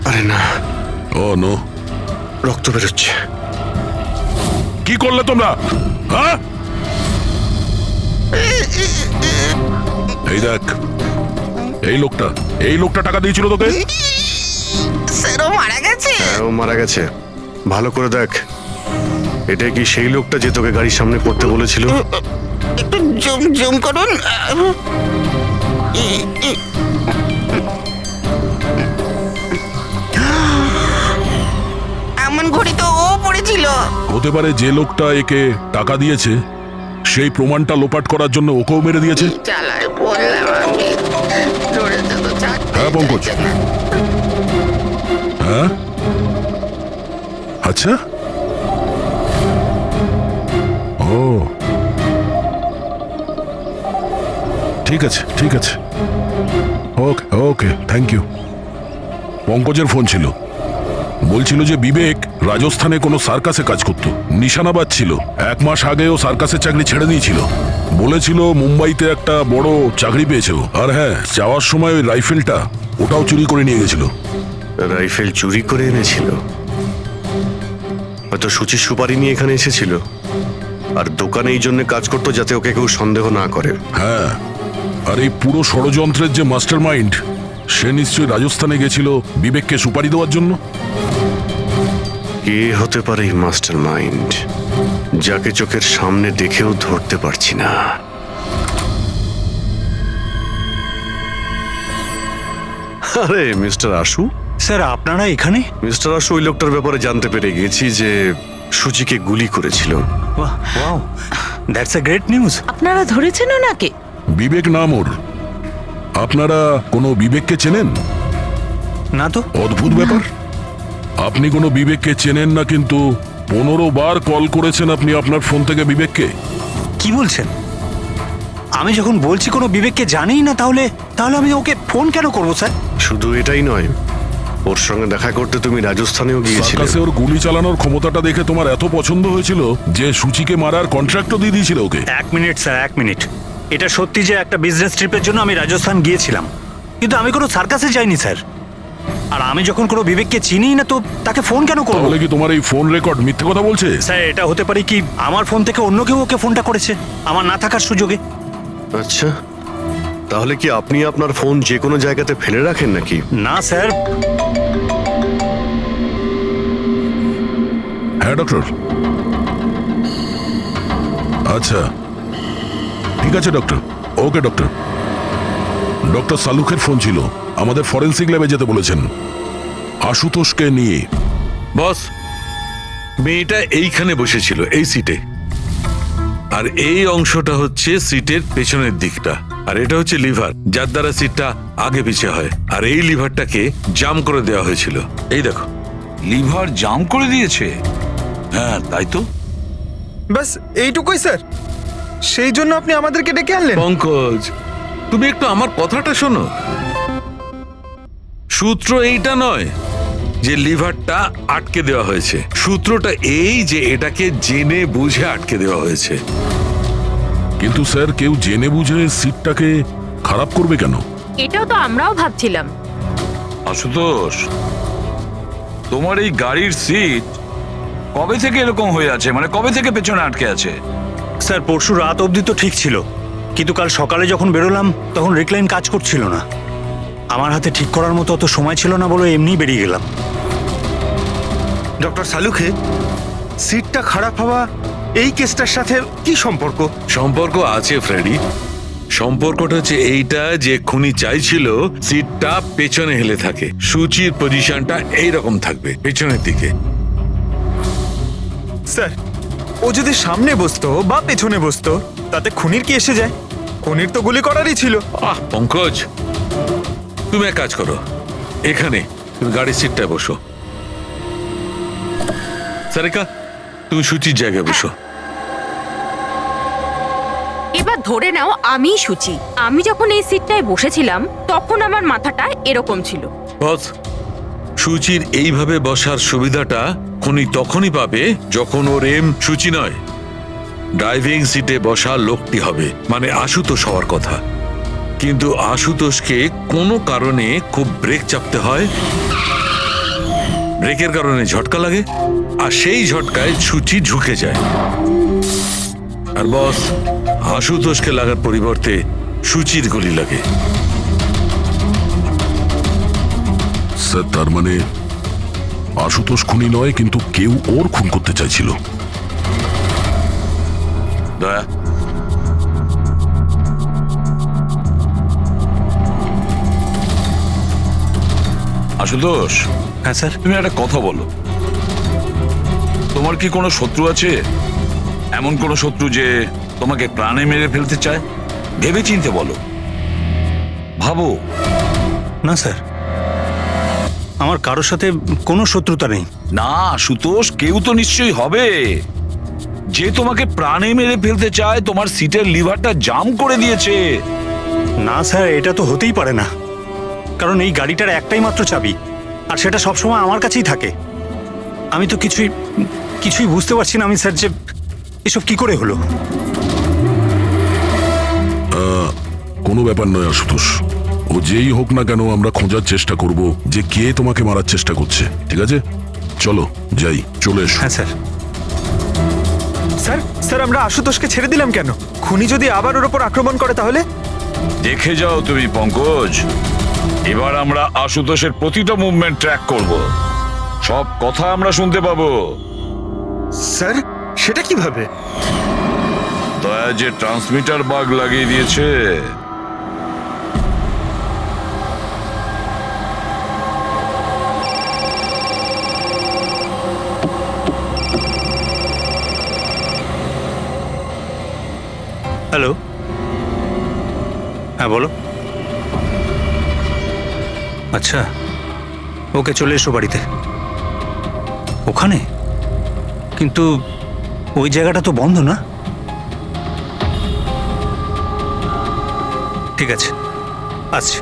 Speaker 2: আরে না,
Speaker 4: ও নো,
Speaker 2: রক্ত বেরোচ্ছে।
Speaker 4: কি করলে তোমরা? হ্যাঁ, এই দেখ, এই লোকটা টাকা দিয়েছিল তোকে।
Speaker 11: স্যারও মারা গেছে।
Speaker 2: হ্যাঁ, ও মারা গেছে। ভালো করে দেখ, এটা কি সেই লোকটা যে তোকে গাড়ির সামনে করতে বলেছিল?
Speaker 11: একটু জুম জুম করুন। এমন ঘড়ি তো ও পড়েছিল।
Speaker 4: হতে পারে যে লোকটা একে টাকা দিয়েছে সেই প্রমাণটা লোপাট করার জন্য ওকেও মেরে দিয়েছে।
Speaker 11: চালায় বললাম আমি, ধরেছে তো চাকরি।
Speaker 4: হ্যাঁ পঙ্কজ, হ্যাঁ, আচ্ছা, ও ঠিক আছে, ঠিক আছে, ওকে ওকে, থ্যাংক ইউ। পঙ্কজের ফোন ছিল, বলছিল যে বিবেক রাজস্থানে কোনো সার্কাসে কাজ করত, নিশানাবাদ ছিল। 1 মাস আগে ও সার্কাসের চাকরি ছেড়ে দিয়েছিল। বলেছিল মুম্বাইতে একটা বড় চাকরি পেয়েছে ও। আর হ্যাঁ, যাওয়ার সময় ওই রাইফেলটা ওটাও চুরি করে নিয়ে গেছিল।
Speaker 2: রাইফেল চুরি করে এনেছিল? হয়তো সুচির সুপারি নিয়ে এখানে এসেছিল, আর দোকানে এই জন্য কাজ করতো যাতে ওকে কেউ সন্দেহ না করে।
Speaker 4: হ্যাঁ, আর এই পুরো ষড়যন্ত্রের যে মাস্টার মাইন্ড, সে নিশ্চয়ই রাজস্থানে গেছিল বিবেককে সুপারি দেওয়ার জন্য।
Speaker 2: কে হতে পারে এই মাস্টার মাইন্ড, যাকে চোখের সামনে দেখেও ধরতে পারছি না? আরে মিস্টার আশু।
Speaker 3: স্যার, আপনারা এখানে?
Speaker 2: মিস্টার আশু, ওই লোকটার ব্যাপারে জানতে পেরে গেছি যে সুচিকে গুলি করেছিল।
Speaker 3: Wow, that's a great news.
Speaker 1: আপনারা ধরেছেন ওনাকে?
Speaker 4: বিবেক নাম ওর। আপনারা কোনো বিবেককে চেনেন?
Speaker 3: না তো।
Speaker 4: অদ্ভুত ব্যাপার, আপনি কোনো বিবেককে চেনেন না, কিন্তু 15 বার কল করেছেন আপনি আপনার ফোন থেকে বিবেককে।
Speaker 3: কি বলছেন? আমি যখন বলছি কোনো বিবেককে জানিই না, তাহলে আমি ওকে ফোন কেন করবো স্যার?
Speaker 2: শুধু এটাই নয়, ওর সঙ্গে দেখা করতে তুমি রাজস্থানেও গিয়েছিলে।
Speaker 4: সার্কাসে ওর গুলি চালানোর ক্ষমতাটা দেখে তোমার এত পছন্দ হয়েছিল যে সুচিকে মারার কন্ট্রাক্টও দিয়ে দিয়েছিল ওকে।
Speaker 3: 1 মিনিট স্যার, 1 মিনিট। এটা সত্যি যে একটা বিজনেস ট্রিপের জন্য আমি রাজস্থান গিয়েছিলাম, কিন্তু আমি কোনো সার্কাসে যাইনি স্যার। আর আমি যখন কোনো বিবেককে চিনি না, তো তাকে ফোন কেন করবো?
Speaker 4: তাহলে কি তোমার এই ফোন রেকর্ড মিথ্যে কথা বলছে?
Speaker 3: স্যার, এটা হতে পারে কি আমার ফোন থেকে অন্য কেউ ওকে ফোনটা করেছে আমার না থাকার সুযোগে।
Speaker 2: আচ্ছা, তাহলে কি আপনি আপনার ফোন যে কোনো জায়গাতে ফেলে রাখেন নাকি?
Speaker 3: না স্যার।
Speaker 4: হ্যাঁ ডক্টর। আচ্ছা, ঠিক আছে ডক্টর। ওকে ডক্টর। ডক্টর সালুখের ফোন ছিল, আমাদের ফরেন্সিক ল্যাবে যেতে বলেছেন আশুতোষকে নিয়ে।
Speaker 9: বস, মেয়েটা এইখানে বসেছিল, এই সিটে। আর এই অংশটা হচ্ছে সিটের পেছনের দিকটা, আর এটা হচ্ছে লিভার, যার দ্বারা সিটটা আগে পিছে হয়। আর এই লিভারটাকে জাম করে দেওয়া হয়েছিল। এই দেখো।
Speaker 7: লিভার জাম করে দিয়েছে? হ্যাঁ, তাই তো।
Speaker 5: বাস এইটুকুই স্যার? সেই জন্য আপনি আমাদেরকে ডেকে আনলেন?
Speaker 9: পঙ্কজ, তুমি একটু আমার কথাটা শোনো। সূত্র এইটা নয় যে লিভারটা আটকে দেওয়া হয়েছে, সূত্রটা এই যে এটাকে জেনে বুঝে আটকে দেওয়া হয়েছে।
Speaker 4: কিন্তু স্যার, কেউ জেনে বুঝে সিটটাকে খারাপ করবে কেন?
Speaker 10: এটাও তো আমরাও ভাবছিলাম।
Speaker 7: আশুতোষ, তোমার এই গাড়ির সিট কবে থেকে এরকম হয়ে আছে? মানে কবে থেকে পেছনে আটকে আছে?
Speaker 3: স্যার, পরশু রাত অবধি তো ঠিক ছিল, কিন্তু কাল সকালে যখন বেরোলাম তখন রিক্লাইন কাজ করছিল না। আমার হাতে ঠিক করার মতো অত সময় ছিল না বলে এমনি বেরিয়ে গেলাম।
Speaker 12: ডক্টর সালুখে, সিটটা খারাপ হওয়া এই কেসটার সাথে কি সম্পর্ক?
Speaker 9: সম্পর্ক আছে ফ্রেডি। সম্পর্কটা হচ্ছে এইটা যে খুনি চাইছিল সিটটা পেছনে হেলে থাকে, সুচির পজিশনটা এইরকম থাকবে পেছনের দিকে।
Speaker 5: স্যার, ও যদি সামনে বসতো বা পেছনে বসতো তাতে খুনির কি এসে যায়? খুনির তো গুলি করারই ছিল।
Speaker 9: পঙ্কজ, তুমি এক কাজ করো, এখানে তুমি গাড়ির সিটটায় বসো। সারিকা, তুমি সুচির জায়গায় বসো।
Speaker 10: ধরে নাও আমি সুচি, আমি যখন এই সিটটায় বসেছিলাম তখন আমার মাথাটা এরকম ছিল।
Speaker 9: বস, সুচির এইভাবে বসার সুবিধাটা খুনি তখনই পাবে যখন ওর এম সুচি নয়, ড্রাইভিং সিটে বসা লোকটি হবে, মানে আশুতোষ হওয়ার কথা। কিন্তু আশুতোষকে কোনো কারণে খুব ব্রেক চাপতে হয়, ব্রেকের কারণে ঝটকা লাগে, আর সেই ঝটকায় সুচি ঝুঁকে যায়। আর বস, আশুতোষকে লাগার পরিবর্তে সুচির গুলি লাগে।
Speaker 4: স্যার, তার মানে আশুতোষ খুনি নয়, কিন্তু কেউ ওর খুন করতে চাইছিল।
Speaker 7: দয়া, আশুতোষ,
Speaker 3: হ্যাঁ স্যার।
Speaker 7: তুমি একটা কথা বলো, তোমার কি কোনো শত্রু আছে? এমন কোনো শত্রু যে তোমাকে প্রাণে মেরে ফেলতে চায়? ভেবে চিনতে বলো, ভাবো।
Speaker 3: না স্যার, আমার কারোর সাথে কোনো শত্রুতা নেই।
Speaker 7: না আশুতোষ, কেউ তো নিশ্চয়ই হবে যে তোমাকে প্রাণে মেরে ফেলতে চায়, তোমার সিটের লিভারটা জাম করে দিয়েছে।
Speaker 3: না স্যার, এটা তো হতেই পারে না, কারণ এই গাড়িটার একটাই মাত্র চাবি, আর সেটা সবসময় আমার কাছেই থাকে। আমি তো কিছুই বুঝতে পারছি না আমি স্যার, যে এসব কি করে হলো।
Speaker 4: কোনো ব্যাপার নয় আশুতোষ, ও যেই হোক না কেন আমরা খোঁজার চেষ্টা করব যে কে তোমাকে মারার চেষ্টা করছে। ঠিক আছে, চলো যাই, চলে এসো।
Speaker 5: হ্যাঁ স্যার। স্যার স্যার, আমরা আশুতোষকে ছেড়ে দিলাম কেন? খুনি যদি আবার ওর ওপর আক্রমণ করে তাহলে?
Speaker 7: দেখে যাও তুমি পঙ্কজ, এবার আমরা আশুতোষের প্রতিটা মুভমেন্ট ট্র্যাক করব, সব কথা আমরা শুনতে পাবো।
Speaker 12: স্যার, সেটা কিভাবে?
Speaker 7: দয়া যে ট্রান্সমিটার বাগ লাগিয়ে দিয়েছে।
Speaker 3: হ্যালো, হ্যাঁ বলো। আচ্ছা, ওকে, চলে এসো বাড়িতে। ওখানে? কিন্তু ওই জায়গাটা তো বন্ধ না? ঠিক আছে, আসছি।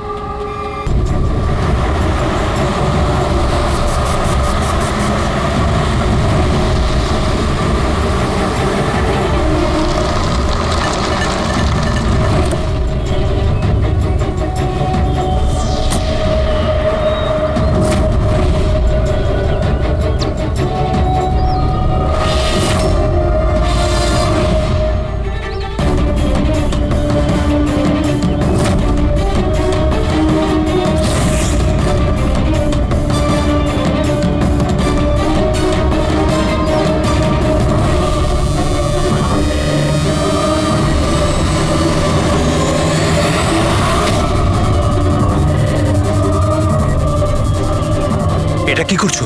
Speaker 3: এটা কি করছো?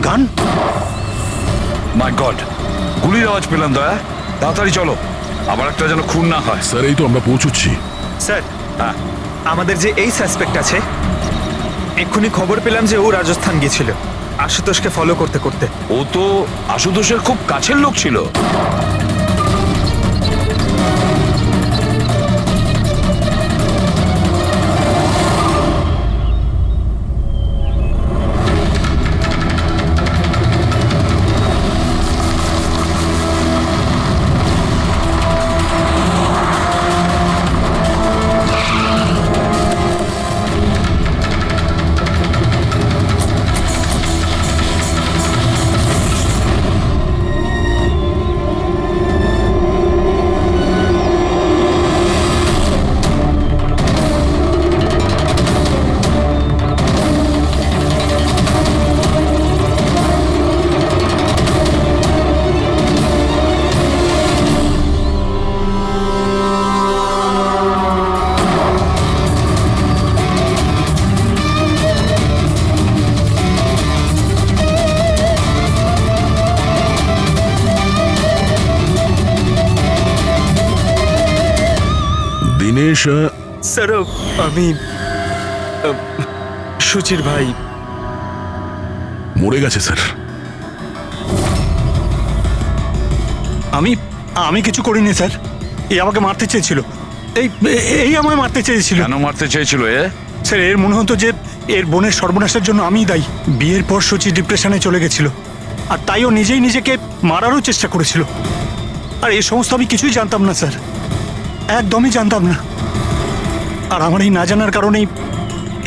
Speaker 3: গান?
Speaker 7: মাই গড, গুলির আওয়াজ পেলাম। দয়া, তাড়াতাড়ি চলো, আবার একটা যেন খুন না হয়।
Speaker 4: স্যার, এই তো আমরা পৌঁছচ্ছি।
Speaker 5: স্যার, আমাদের যে এই সাসপেক্ট আছে, এক্ষুনি খবর পেলাম যে ও রাজস্থান গিয়েছিল আশুতোষকে ফলো করতে করতে।
Speaker 7: ও তো আশুতোষের খুব কাছের লোক ছিল।
Speaker 4: দিনেশ,
Speaker 5: স্যার, আমি সুচির ভাই।
Speaker 4: মরে গেছে স্যার।
Speaker 3: আমি কিছু করিনি স্যার। এই আমাকে মারতে চেয়েছিল। এই এই আমায় মারতে চেয়েছিল।
Speaker 7: কেন মারতে চেয়েছিল এ?
Speaker 3: স্যার এর মনে হতো যে এর বোনের সর্বনাশের জন্য আমিই দায়ী। বিয়ের পর সুচি ডিপ্রেশনে চলে গেছিল, আর তাই ও নিজেই নিজেকে মারারও চেষ্টা করেছিল। আর এই সমস্ত আমি কিছুই জানতাম না স্যার, একদমই জানতাম না। আর আমার এই না জানার কারণেই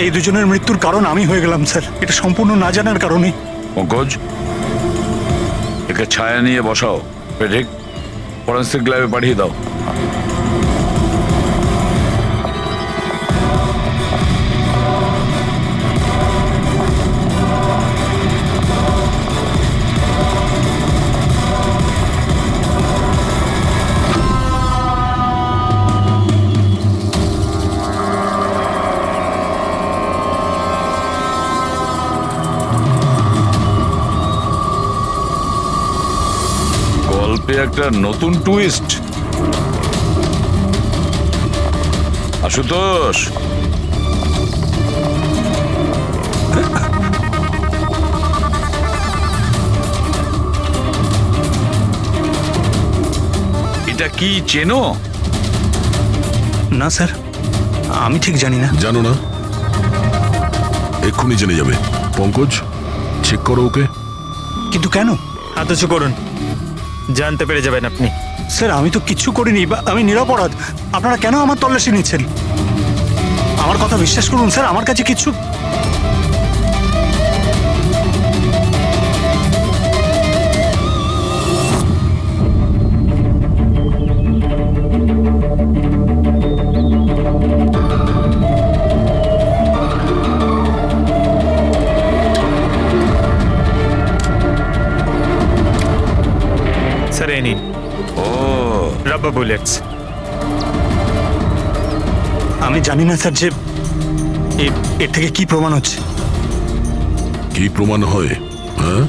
Speaker 3: এই দুজনের মৃত্যুর কারণ আমি হয়ে গেলাম স্যার। এটা সম্পূর্ণ না জানার কারণেই।
Speaker 7: পঙ্কজ, একে ছায়া নিয়ে বসাও, ঠিক ফরেন্সিক ল্যাবে পাঠিয়ে দাও। গল্পে একটা নতুন টুইস্ট। আশুতোষ, এটা কি চেনো?
Speaker 3: না স্যার, আমি ঠিক জানি না।
Speaker 4: জানো না? এক্ষুনি জেনে যাবে। পঙ্কজ, চেক করো ওকে।
Speaker 3: কিন্তু কেন?
Speaker 5: হাত উঁচু করুন, জানতে পেরে যাবেন আপনি।
Speaker 3: স্যার আমি তো কিচ্ছু করিনি, আমি নিরপরাধ। আপনারা কেন আমার তল্লাশি নিচ্ছেন? আমার কথা বিশ্বাস করুন স্যার, আমার কাছে কিচ্ছু।
Speaker 5: স্যার এই নিন
Speaker 7: ও
Speaker 5: রাবার বুলেটস।
Speaker 3: আমি জানি না স্যার যে এর থেকে কি প্রমাণ হচ্ছে।
Speaker 4: কি প্রমাণ হয়? হ্যাঁ,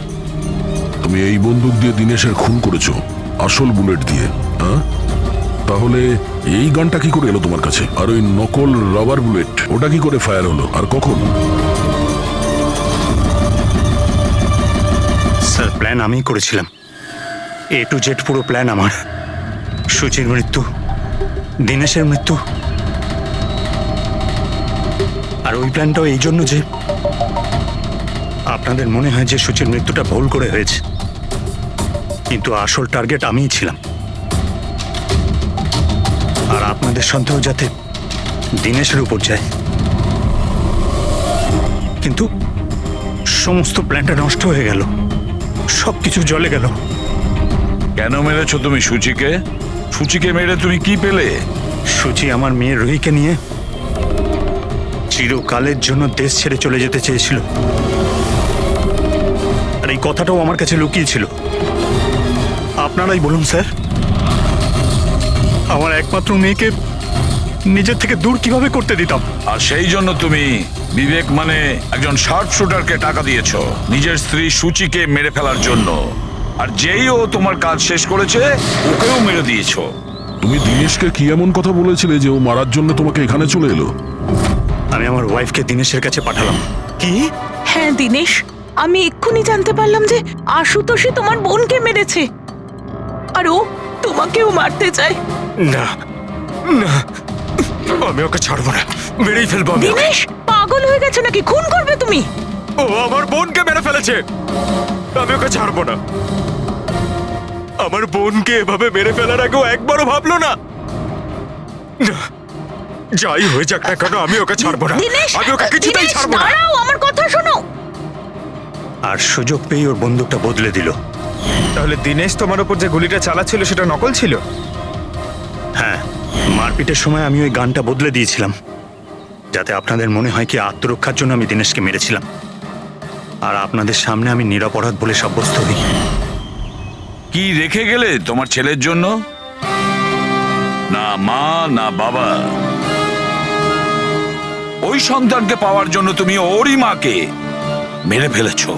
Speaker 4: তুমি এই বন্দুক দিয়ে দিনেশের খুন করেছো, আসল বুলেট দিয়ে। হ্যাঁ, তাহলে এই গানটা কি করে এলো তোমার কাছে? আর ওই নকল রাবার বুলেট, ওটা কি করে ফায়ার হলো আর কখন?
Speaker 3: স্যার প্ল্যান আমিই করেছিলাম, A to Z পুরো প্ল্যান আমার। সুচির মৃত্যু, দিনেশের মৃত্যু, আর ওই প্ল্যানটাও এই জন্য যে আপনাদের মনে হয় যে সুচির মৃত্যুটা ভুল করে হয়েছে, কিন্তু আসল টার্গেট আমিই ছিলাম। আর আপনাদের সন্দেহ যাতে দিনেশের উপর যায়। কিন্তু সমস্ত প্ল্যানটা নষ্ট হয়ে গেল, সবকিছু জ্বলে গেল।
Speaker 7: কেন মেরেছো তুমি সুচিকে? সুচিকে মেরে তুমি কি পেলে?
Speaker 3: সুচি আমার মেয়ে রুহিকে নিয়ে চিরকালের জন্য দেশ ছেড়ে চলে যেতে চেয়েছিল, আর এই কথাটাও আমার কাছে লুকিয়েছিল। আপনারাই বলুন স্যার, আমার একমাত্র মেয়েকে নিজের থেকে দূর কিভাবে করতে দিতাম?
Speaker 7: আর সেই জন্য তুমি বিবেক মানে একজন শার্প শুটারকে টাকা দিয়েছো নিজের স্ত্রী সুচিকে মেরে ফেলার জন্য, আর যেই ও তোমার কাজ শেষ করেছে ওকেও মেরে দিয়েছো।
Speaker 4: তুমি দিনেশকে কি এমন কথা বলেছিলে যে ও মারার জন্য তোমাকে এখানে চলে এলো?
Speaker 3: আমি আমার ওয়াইফকে দিনেশের কাছে পাঠালাম।
Speaker 1: কি? হ্যাঁ দিনেশ, আমি এক্ষুনি জানতে পারলাম যে আশুতোষই তোমার বোনকে মেরেছে, আর ও তোমাকেও মারতে চায়।
Speaker 5: না না, আমি ওকে ছাড়বো না, মেরেই ফেলবো আমি ওকে।
Speaker 1: দিনেশ পাগল হয়ে গেছে নাকি? খুন করবে তুমি?
Speaker 5: ও আমার বোনকে মেরে ফেলেছে, আমি ওকে ছাড়বো না। আমার বোনকে এভাবে মেরে ফেলার আগেও একবারও ভাবলো না। না, যাই হয়ে যাক না কেন আমি ওকে ছাড়বো না,
Speaker 1: দিনেশ,
Speaker 5: আমি ওকে কিছুতেই
Speaker 1: দিনেশ,
Speaker 5: ছাড়বো না।
Speaker 1: দাঁড়াও, আমার কথা শোনো।
Speaker 3: আর সুযোগ পেয়ে ওর বন্দুকটা বদলে দিল।
Speaker 5: তাহলে দিনেশ তোমার উপর যে গুলিটা চালাচ্ছিল সেটা নকল ছিল?
Speaker 3: হ্যাঁ, মারপিটের সময় আমি ওই গানটা বদলে দিয়েছিলাম, যাতে আপনাদের মনে হয় কি আত্মরক্ষার জন্য আমি দিনেশকে মেরেছিলাম, আর আপনাদের সামনে আমি নিরপরাধ বলে সাব্যস্ত হই।
Speaker 7: কি রেখে গেলে তোমার ছেলের জন্য? না মা না বাবা। ওই সন্তানকে পাওয়ার জন্য তুমি ওরই মাকে মেরে ফেলেছো,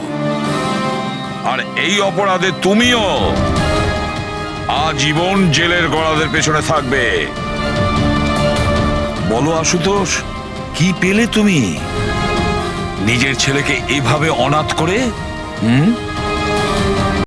Speaker 7: আর এই অপরাধে তুমিও আজীবন জেলের গড়াদের পেছনে থাকবে। বলো আশুতোষ, কি পেলে তুমি নিজের ছেলেকে এভাবে অনাথ করে?